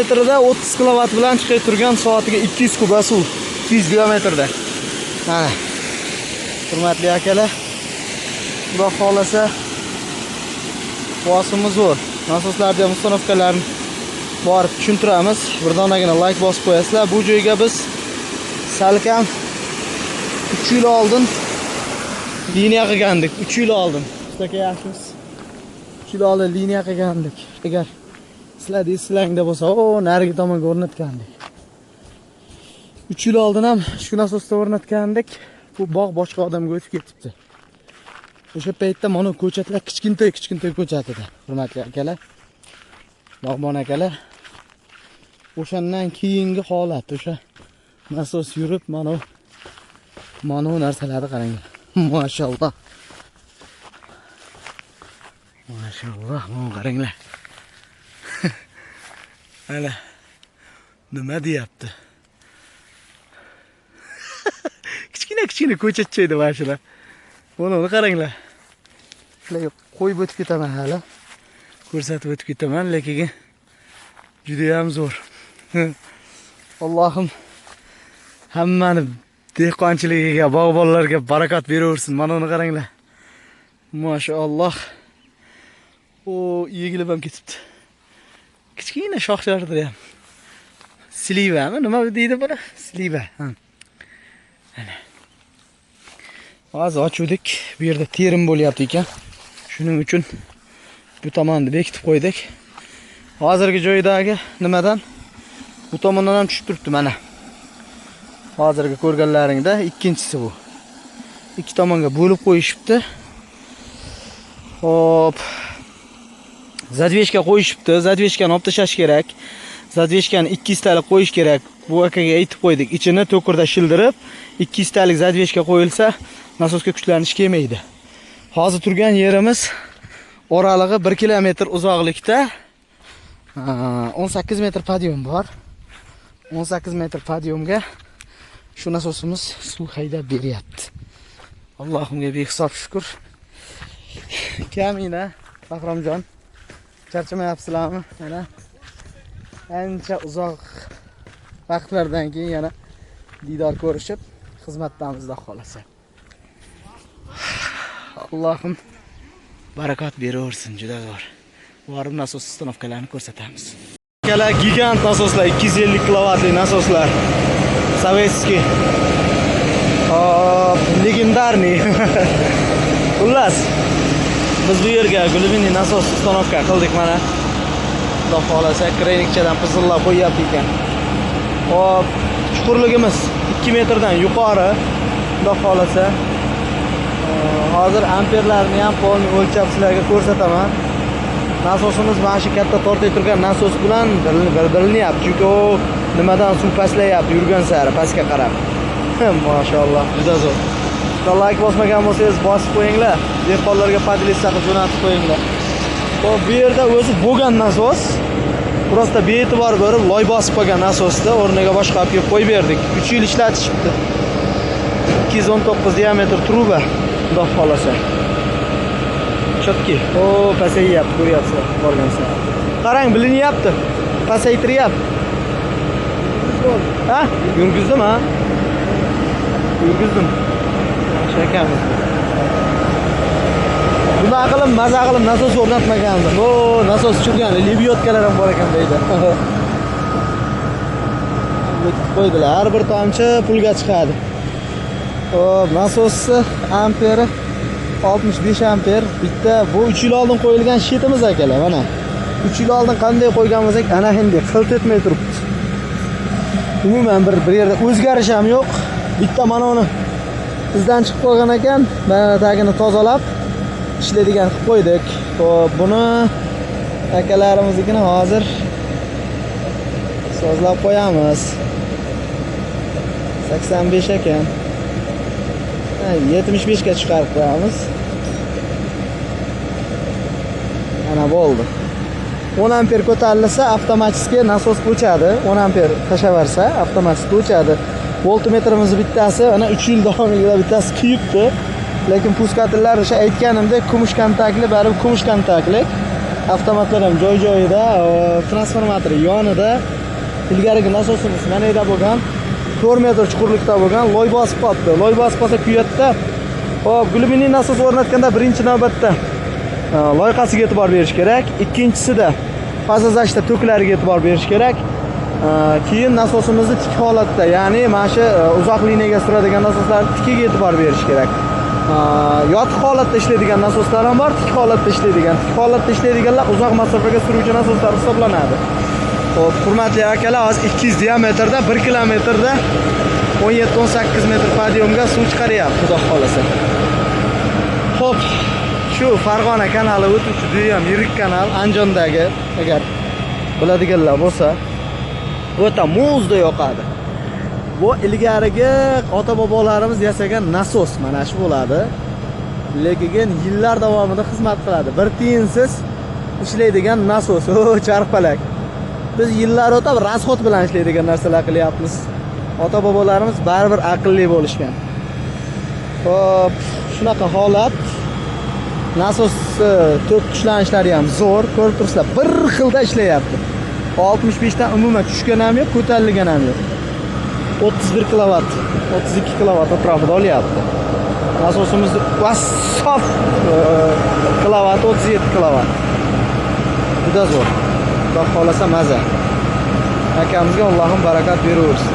diametrida 30 kW bilan chiqib turgan soatiga 200 kuba suv. 200 diametrda. Mana. Hurmatli akalar, Xudo xolasa bosimi zo'r. Nasoslarda mustanovkalarni borib tushuntiramiz. Bir donagina like bosib qo'yasizlar. Bu joyga biz salkam 3 yil oldin liniya qilgandik. 3 yil oldin. Aka yaxshimiz. 3 yil oldin liniya qilgandik. Agar sizlar deysizlarga bo'lsa, nariga tomonga o'rnatgandik. 3 yil oldin ham shu nasosda o'rnatgandik. Bu bog' boshqa odamga o'tib ketibdi. O'sha paytda mana ko'chatlar kichkintoy ko'chat edi. Hurmatli akalar, bog'bon akalar. O'shandan keyingi holat, o'sha nasos yurib, mana narsalarni qarang. Mashalloh. Mashalloh, mana qaranglar. Ana nima deyapti? Kichkina ko'chatcha edi mana shular. Buni qaranglar. Shularga qo'yib o'tib ketaman hali. Ko'rsatib o'tib ketaman, lekin juda ham zo'r. Allohim hammani dehqonchiligiga, bog'bonlarga barakot beraversin. Mana uni qaranglar. Mashalloh. Egilib ham ketibdi. Kichkina shoxlarida ham. Slivami, nima deydi buni? Sliva. Ana. Hozir ochuvdik. Bu yerda terim bo'lyapti ekan. Shuning uchun bu tomonni bekitib qo'ydik. Hozirgi joydagi nimadan bu tomondan ham tushib turibdi mana. Hozirgi ko'rganlaringda ikkinchisi bu. Ikki tomonga bo'lib qo'yishibdi. Hop. Zadveshka qo'yishibdi. Zadveshkani olib tashlash kerak. Zadveshkani 200 talik qo'yish kerak. Bu akaga aytib qo'ydik. Ichini to'kurda shildirib 200 talik zadveshka qo'yilsa, nasosga kuchlanish kelmaydi. Hozir turgan yerimiz oralig'i 1 kilometr uzoqlikda 18 metr podyum bor. 18 metr podyumga shu nasosimiz suv haydab beryapti. Allohimga behisob shukr. Kamina, Faxromjon, charchamayapsizlarmi? Mana ancha uzoq vaqtlardan keyin yana diydor ko'rishib, xizmatdamizda qolasa. Allohim barakot beraversin, juda zo'r. Borib nasos ustanovkalarini ko'rsatamiz. Akalar, gigant nasoslar, 250 kilovatli nasoslar. Sovetskiy. Legendarniy. Xullas, biz bu yerga gulviniy nasos ustanovka qildik mana. Xudo xolasa, kreynikchadan pizillab qo'yapti ekan. Hop, chuqurligimiz 2 metrdan yuqori. Xudo xolasa, hozir amperlarni ham polni o'lchab sizlarga ko'rsataman. Nasosimiz mana shu katta tortib turgan nasos bilan bilinyapti, chunki u nimadan suv pastlayapti yurgan sari pastga qarab. Mashalloh, juda zo'r. Like bosmagan bo'lsangiz bosib qo'yinglar. Dehqonlarga podlistga jo'natib qo'yinglar. Hop, bu yerda o'zi bo'lgan nasos. Prosta bee'tibor bo'lib, loy bosib qo'ygan nasosda o'rniga boshqa olib kelib qo'yib berdik. 3 yil ishlatishibdi. 219 diametr truba. Xudo xolasa. Chotki. Pasayyapti, ko'ryapsizlar, borgansiz. Qarang, bilinyapti. Pasaytiryapti. Ha? Yurgizdim, ha? Yurgizdim. Shakamiz. Buni aqlim, maza qilib nasos o'rnatmagandim. Nasos tushirgan, libyotkalar ham bor ekan deydi. O'tib qo'ydilar. Har bir tomchi pulga chiqadi. Hop, nasosni amperi 65 amper. Bitta bu 3 yil oldin qo'yilgan shetimiz akalar, mana. 3 yil oldin qanday qo'ygan bo'lsak, ana endi qilt etmay turibdi. Umuman bir yerda o'zgarish ham yo'q. Bitta mana uni bizdan chiqib qolgan ekan, mana tagini tozalab ishlaydigan qilib qo'ydik. Xo'p, buni akalarimizningini hozir sozlab qo'yamiz. 85 ekan. 75 ga chiqarib qo'yamiz. Ana bo'ldi. 10 amper ko'tarilsa avtomatik nasos o'chadi. 10 amper tashaversa avtomatik o'chadi. Voltmetrimiz bittasi ana 3 yil davomida bittasi kuyibdi. Lekin puskatillar o'sha aytganimdek kumush kontaktli, baribir kumush kontaktli. Avtomatlar ham joy-joyida, transformator yonida. Ilgarigi nasosimiz mana yerda bo'lgan. 4 metr chuqurlikda bo'lgan, loy bosib qoldi. Loy bosib qolsa kuyatda. Xo'p, glyuminli nasos o'rnatganda birinchi navbatda loyiqasiga e'tibor berish kerak. Ikkinchisida fazazashda to'klariga e'tibor berish kerak. Keyin nasosimizni tik holatda, ya'ni mana shu uzoq liniyaga suradigan nasoslar tikiga e'tibor berish kerak. Yotiq holatda ishlaydigan nasoslar ham bor, tik holatda ishlaydigan. Tik holatda ishlaydiganlar uzoq masofaga suruvchi nasoslar hisoblanadi. Xo'p, hurmatli akalar, hozir 200 diametrda 1 kilometrda 17-18 metr podiumga suv chiqaryapti, xudo xolasa. Xo'p, shu Farg'ona kanali o'tuvchi juda ham yirik kanal, Andijondagi, agar biladiganlar bo'lsa, o'ta muzda yoqadi. Bu ilgarigi ota-bobolarimiz yasagan nasos mana shu bo'ladi. Lekin yillar davomida xizmat qiladi. Bir tiyinsiz ishlaydigan nasos, charxpalak. Biz yillar o'tib rasxod bilan ishlaydigan narsalar qilyapmiz. Ota-bobolarimiz baribir aqlli bo'lishgan. Xo'p, shunaqa holat. Nasos tok tushlanishlari ham zo'r, ko'rib turibsizlar, bir xilda ishlayapti. 65 dan umuman tushgan ham yo'q, ko'tarilgan ham yo'q. 31 kilovat, 32 kilovat atrofida olyapti. Nasosimiz sof kilovat, 37 kilovat. Juda zo'r. Xudo xolasa maza. Akamizga Allohim barakat beraversin.